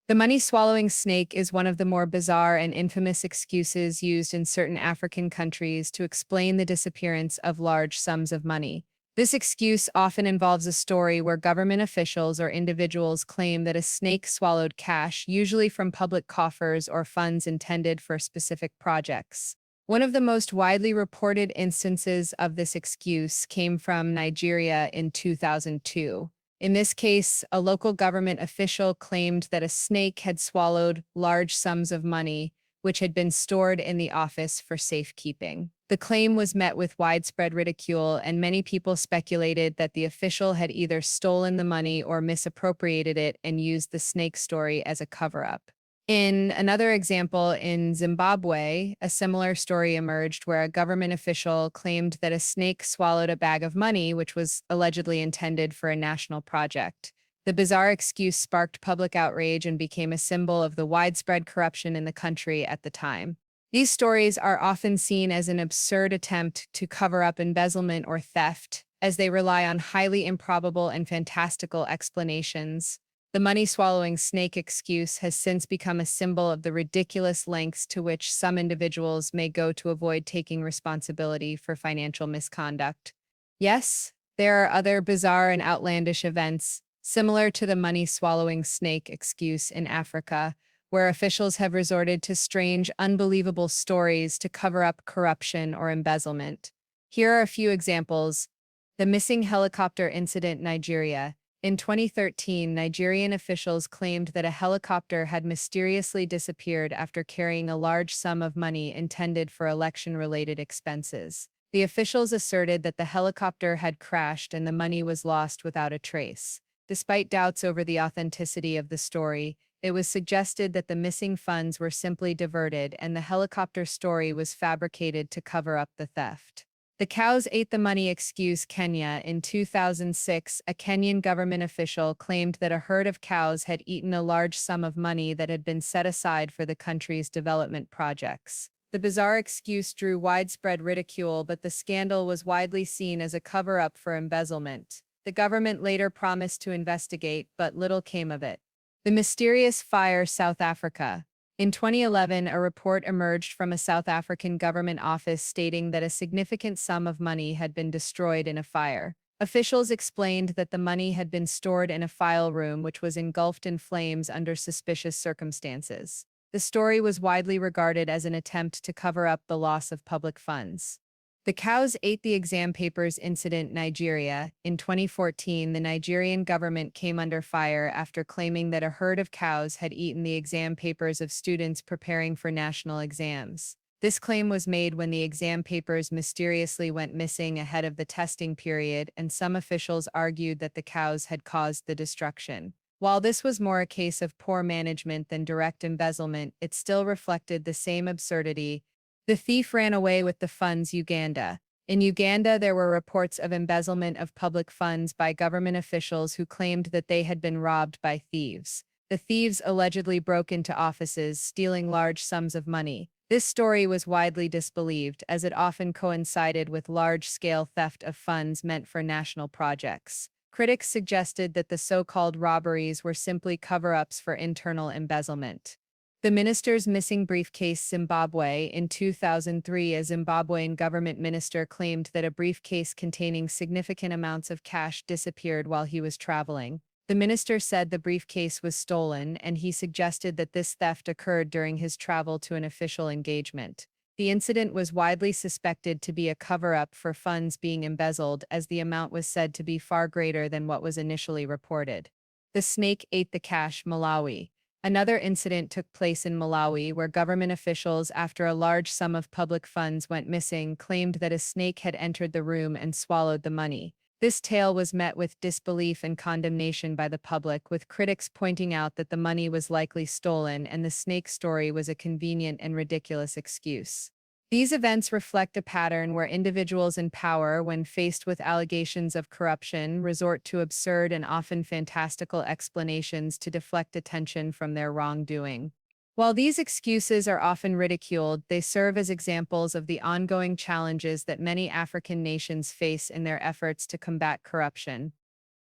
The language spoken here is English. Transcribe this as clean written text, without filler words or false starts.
The money-swallowing snake is one of the more bizarre and infamous excuses used in certain African countries to explain the disappearance of large sums of money. This excuse often involves a story where government officials or individuals claim that a snake swallowed cash, usually from public coffers or funds intended for specific projects. One of the most widely reported instances of this excuse came from Nigeria in 2002. In this case, a local government official claimed that a snake had swallowed large sums of money, which had been stored in the office for safekeeping. The claim was met with widespread ridicule, and many people speculated that the official had either stolen the money or misappropriated it and used the snake story as a cover-up. In another example, in Zimbabwe, a similar story emerged where a government official claimed that a snake swallowed a bag of money, which was allegedly intended for a national project. The bizarre excuse sparked public outrage and became a symbol of the widespread corruption in the country at the time. These stories are often seen as an absurd attempt to cover up embezzlement or theft, as they rely on highly improbable and fantastical explanations. The money-swallowing snake excuse has since become a symbol of the ridiculous lengths to which some individuals may go to avoid taking responsibility for financial misconduct. Yes, there are other bizarre and outlandish events, similar to the money-swallowing snake excuse in Africa, where officials have resorted to strange, unbelievable stories to cover up corruption or embezzlement. Here are a few examples. The missing helicopter incident, Nigeria. In 2013, Nigerian officials claimed that a helicopter had mysteriously disappeared after carrying a large sum of money intended for election-related expenses. The officials asserted that the helicopter had crashed and the money was lost without a trace. Despite doubts over the authenticity of the story, it was suggested that the missing funds were simply diverted and the helicopter story was fabricated to cover up the theft. The cows ate the money excuse, Kenya. In 2006, a Kenyan government official claimed that a herd of cows had eaten a large sum of money that had been set aside for the country's development projects. The bizarre excuse drew widespread ridicule, but the scandal was widely seen as a cover-up for embezzlement. The government later promised to investigate, but little came of it. The mysterious fire, South Africa. In 2011, a report emerged from a South African government office stating that a significant sum of money had been destroyed in a fire. Officials explained that the money had been stored in a file room which was engulfed in flames under suspicious circumstances. The story was widely regarded as an attempt to cover up the loss of public funds. The cows ate the exam papers incident, Nigeria. In 2014, the Nigerian government came under fire after claiming that a herd of cows had eaten the exam papers of students preparing for national exams. This claim was made when the exam papers mysteriously went missing ahead of the testing period, and some officials argued that the cows had caused the destruction. While this was more a case of poor management than direct embezzlement, it still reflected the same absurdity. The thief ran away with the funds, Uganda. In Uganda, there were reports of embezzlement of public funds by government officials who claimed that they had been robbed by thieves. The thieves allegedly broke into offices, stealing large sums of money. This story was widely disbelieved, as it often coincided with large-scale theft of funds meant for national projects. Critics suggested that the so-called robberies were simply cover-ups for internal embezzlement. The minister's missing briefcase, Zimbabwe. In 2003, a Zimbabwean government minister claimed that a briefcase containing significant amounts of cash disappeared while he was traveling. The minister said the briefcase was stolen, and he suggested that this theft occurred during his travel to an official engagement. The incident was widely suspected to be a cover-up for funds being embezzled, as the amount was said to be far greater than what was initially reported. The snake ate the cash, Malawi. Another incident took place in Malawi, where government officials, after a large sum of public funds went missing, claimed that a snake had entered the room and swallowed the money. This tale was met with disbelief and condemnation by the public, with critics pointing out that the money was likely stolen and the snake story was a convenient and ridiculous excuse. These events reflect a pattern where individuals in power, when faced with allegations of corruption, resort to absurd and often fantastical explanations to deflect attention from their wrongdoing. While these excuses are often ridiculed, they serve as examples of the ongoing challenges that many African nations face in their efforts to combat corruption.